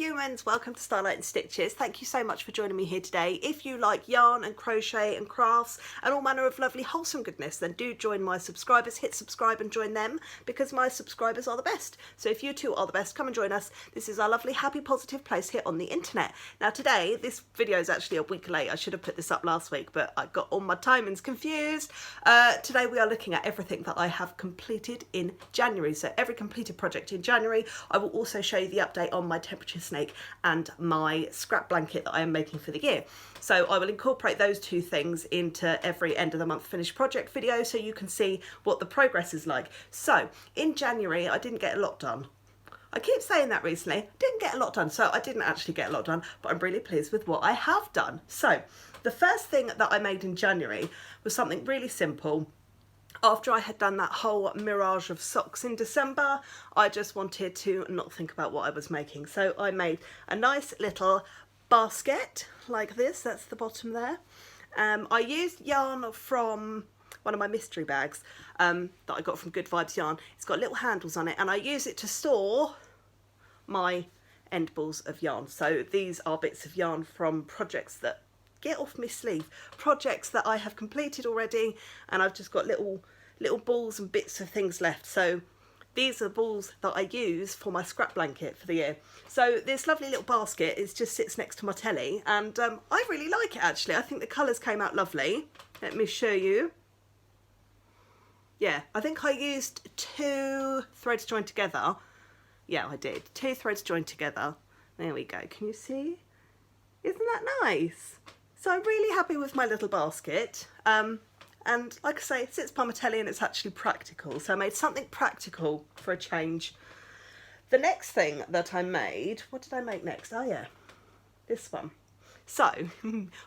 humans, welcome to Starlight and Stitches. Thank you so much for joining me here today. If you like yarn and crochet and crafts and all manner of lovely wholesome goodness, then do join my subscribers. Hit subscribe and join them because my subscribers are the best. So if you too are the best, come and join us. This is our lovely happy positive place here on the internet. Now today, this video is actually a week late. I should have put this up last week, but I got all my timings confused. Today we are looking at everything that I have completed in January. So every completed project in January. I will also show you the update on my temperature snake and my scrap blanket that I am making for the year. So I will incorporate those two things into every end of the month finished project video so you can see what the progress is like. So in January I didn't get a lot done. I keep saying that recently, didn't get a lot done, so I didn't actually get a lot done, but I'm really pleased with what I have done. So the first thing that I made in January was something really simple. After I had done that whole mirage of socks in December, I just wanted to not think about what I was making. So I made a nice little basket like this, that's the bottom there. I used yarn from one of my mystery bags that I got from Good Vibes Yarn. It's got little handles on it and I use it to store my end balls of yarn. So these are bits of yarn from projects that get off my sleeve, projects that I have completed already and I've just got little balls and bits of things left. So these are balls that I use for my scrap blanket for the year. So this lovely little basket just sits next to my telly and I really like it actually. I think the colours came out lovely. Let me show you. Yeah, I think I used 2 threads joined together. Yeah, I did. 2 threads joined together. There we go. Can you see? Isn't that nice? So I'm really happy with my little basket. And like I say, it sits by my telly and it's actually practical. So I made something practical for a change. The next thing that I made, what did I make next? Oh yeah, this one. So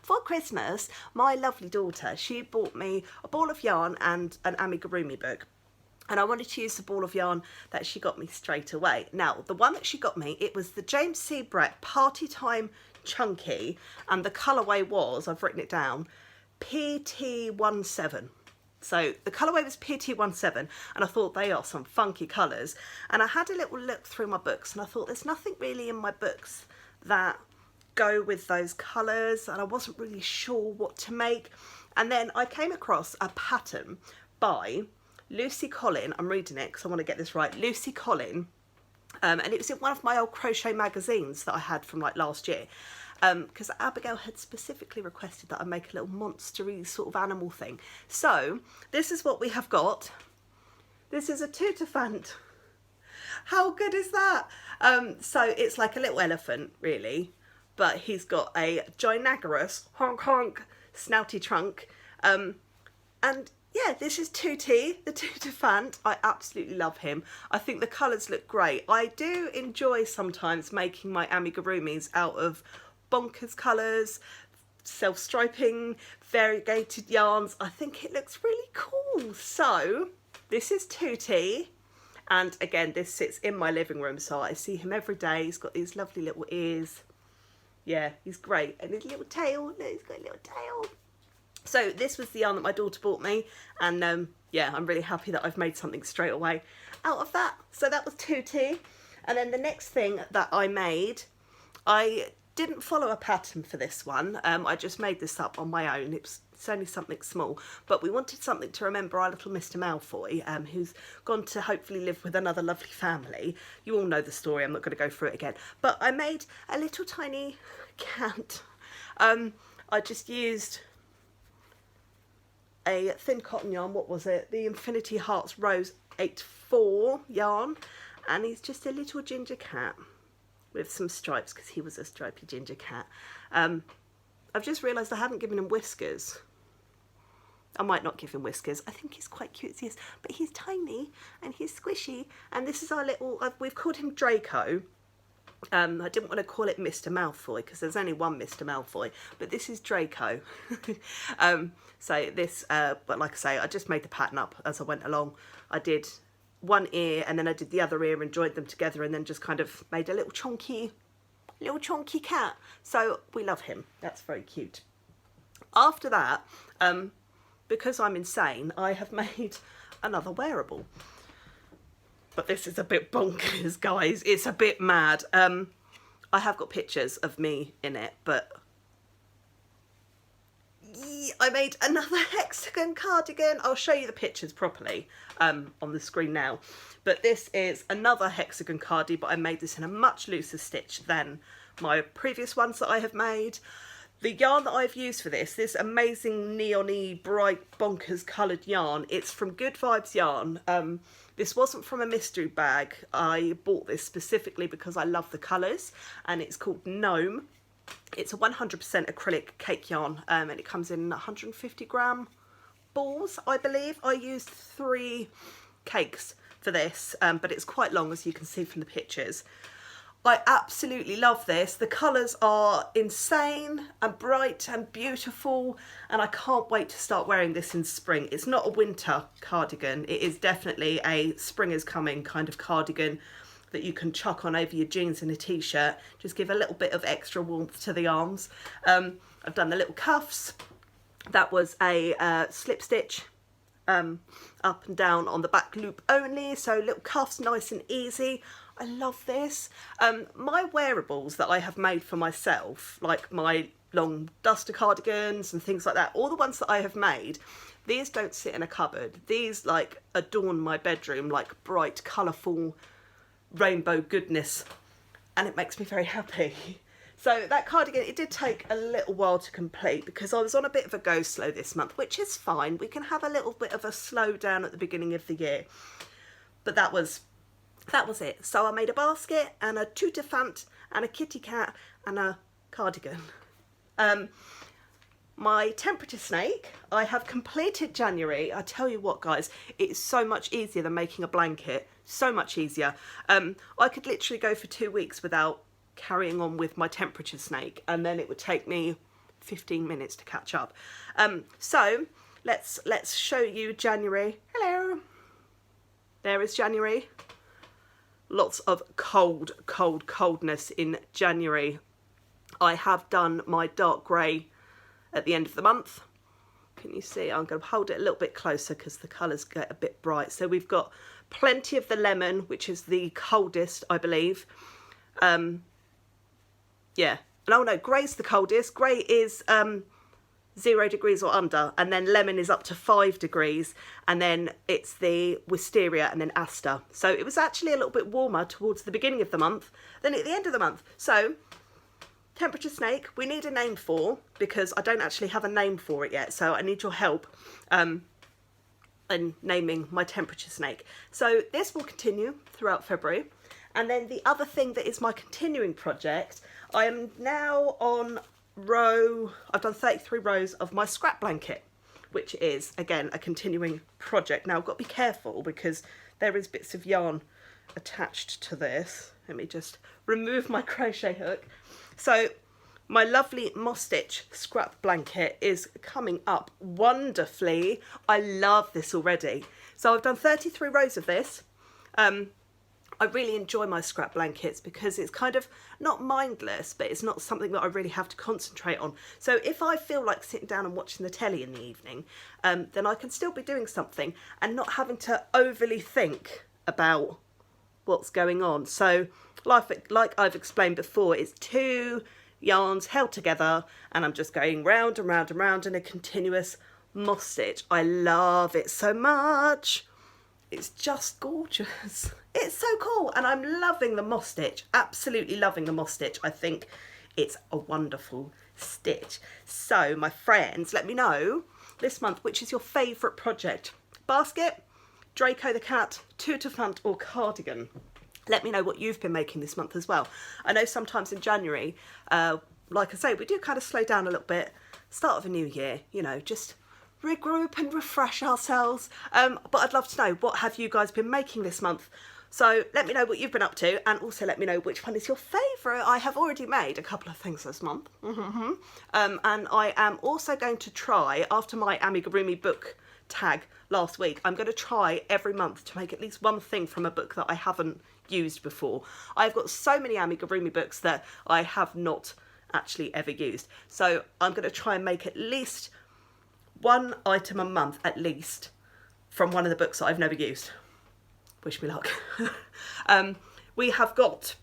for Christmas, my lovely daughter, she bought me a ball of yarn and an amigurumi book. And I wanted to use the ball of yarn that she got me straight away. Now, the one that she got me, it was the James C. Brett Party Time Chunky, and the colourway was, I've written it down, PT17. So the colourway was PT17 and I thought they are some funky colours. And I had a little look through my books and I thought there's nothing really in my books that go with those colours and I wasn't really sure what to make. And then I came across a pattern by Lucy Collin. I'm reading it because I want to get this right. Lucy Collin. And it was in one of my old crochet magazines that I had from like last year. Because Abigail had specifically requested that I make a little monster-y sort of animal thing. So this is what we have got. This is a tutifant. How good is that? So it's like a little elephant really, but he's got a ginormous honk honk snouty trunk. And yeah, this is Tootie, the tutifant. I absolutely love him. I think the colours look great. I do enjoy sometimes making my amigurumis out of bonkers colours, self-striping, variegated yarns. I think it looks really cool. So this is Tootie, and again this sits in my living room so I see him every day. He's got these lovely little ears. Yeah, he's great. And his little tail, look, he's got a little tail. So this was the yarn that my daughter bought me and yeah, I'm really happy that I've made something straight away out of that. So that was Tootie. And then the next thing that I made, I didn't follow a pattern for this one. I just made this up on my own. It's only something small, but we wanted something to remember our little Mr. Malfoy, who's gone to hopefully live with another lovely family. You all know the story, I'm not going to go through it again. But I made a little tiny cat. I just used a thin cotton yarn, what was it? The Infinity Hearts Rose 84 yarn, and he's just a little ginger cat with some stripes because he was a stripy ginger cat. I've just realised I haven't given him whiskers. I might not give him whiskers. I think he's quite cute as he is, but he's tiny and he's squishy. And this is our little, we've called him Draco. I didn't want to call it Mr. Malfoy because there's only one Mr. Malfoy, but this is Draco. So this, but like I say, I just made the pattern up as I went along. I did one ear and then I did the other ear and joined them together and then just kind of made a little chonky cat. So we love him. That's very cute. After that, because I'm insane, I have made another wearable. But this is a bit bonkers, guys. It's a bit mad. I have got pictures of me in it, but I made another hexagon cardigan. I'll show you the pictures properly on the screen now. But this is another hexagon cardi, but I made this in a much looser stitch than my previous ones that I have made. The yarn that I've used for this amazing neon-y, bright, bonkers coloured yarn, it's from Good Vibes Yarn. This wasn't from a mystery bag. I bought this specifically because I love the colours, and it's called Gnome. It's a 100% acrylic cake yarn, and it comes in 150 gram balls, I believe. I used 3 cakes for this, but it's quite long, as you can see from the pictures. I absolutely love this. The colours are insane and bright and beautiful, and I can't wait to start wearing this in spring. It's not a winter cardigan. It is definitely a spring is coming kind of cardigan that you can chuck on over your jeans and a t-shirt. Just give a little bit of extra warmth to the arms. I've done the little cuffs. That was a slip stitch up and down on the back loop only, so little cuffs, nice and easy. I love this. My wearables that I have made for myself, like my long duster cardigans and things like that, all the ones that I have made, these don't sit in a cupboard. These like adorn my bedroom, like bright, colourful rainbow goodness, and it makes me very happy. So that cardigan, it did take a little while to complete because I was on a bit of a go slow this month, which is fine. We can have a little bit of a slow down at the beginning of the year. But that was it. So I made a basket and a tutti-fant and a kitty cat and a cardigan. My temperature snake, I have completed January. I tell you what, guys, it's so much easier than making a blanket. So much easier. I could literally go for 2 weeks without carrying on with my temperature snake, and then it would take me 15 minutes to catch up. So let's show you January. Hello. There is January. Lots of coldness in January. I have done my dark grey at the end of the month. Can you see? I'm going to hold it a little bit closer because the colours get a bit bright. So we've got plenty of the lemon, which is the coldest, I believe. Yeah. No, grey's the coldest. Grey is 0 degrees or under, and then lemon is up to 5 degrees, and then it's the wisteria and then aster. So it was actually a little bit warmer towards the beginning of the month than at the end of the month. So temperature snake, we need a name for, because I don't actually have a name for it yet, so I need your help in naming my temperature snake. So this will continue throughout February. And then the other thing that is my continuing project, I am now on I've done 33 rows of my scrap blanket, which is, again, a continuing project. Now, I've got to be careful because there is bits of yarn attached to this. Let me just remove my crochet hook. So my lovely moss stitch scrap blanket is coming up wonderfully. I love this already. So I've done 33 rows of this. I really enjoy my scrap blankets because it's kind of not mindless, but it's not something that I really have to concentrate on. So if I feel like sitting down and watching the telly in the evening, then I can still be doing something and not having to overly think about what's going on. So like I've explained before, it's 2 yarns held together and I'm just going round and round and round in a continuous moss stitch. I love it so much. It's just gorgeous. It's so cool, and I'm loving the moss stitch. Absolutely loving the moss stitch. I think it's a wonderful stitch. So, my friends, let me know this month which is your favourite project. Basket, Draco the cat, tutti-fant or cardigan. Let me know what you've been making this month as well. I know sometimes in January, like I say, we do kind of slow down a little bit. Start of a new year, you know, just regroup and refresh ourselves. But I'd love to know, what have you guys been making this month? So let me know what you've been up to, and also let me know which one is your favourite. I have already made a couple of things this month. And I am also going to try, after my amigurumi book tag last week, I'm going to try every month to make at least one thing from a book that I haven't used before. I've got so many amigurumi books that I have not actually ever used. So I'm going to try and make at least one item a month, at least, from one of the books that I've never used. Wish me luck. We have got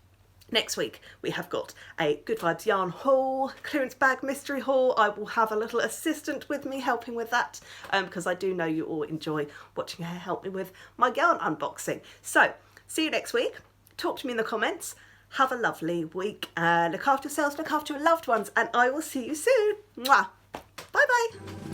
Next week we have got a Good Vibes yarn haul, clearance bag mystery haul. I will have a little assistant with me helping with that because I do know you all enjoy watching her help me with my yarn unboxing. So see you next week. Talk to me in the comments. Have a lovely week. Look after yourselves, look after your loved ones, and I will see you soon. Mwah. Bye bye.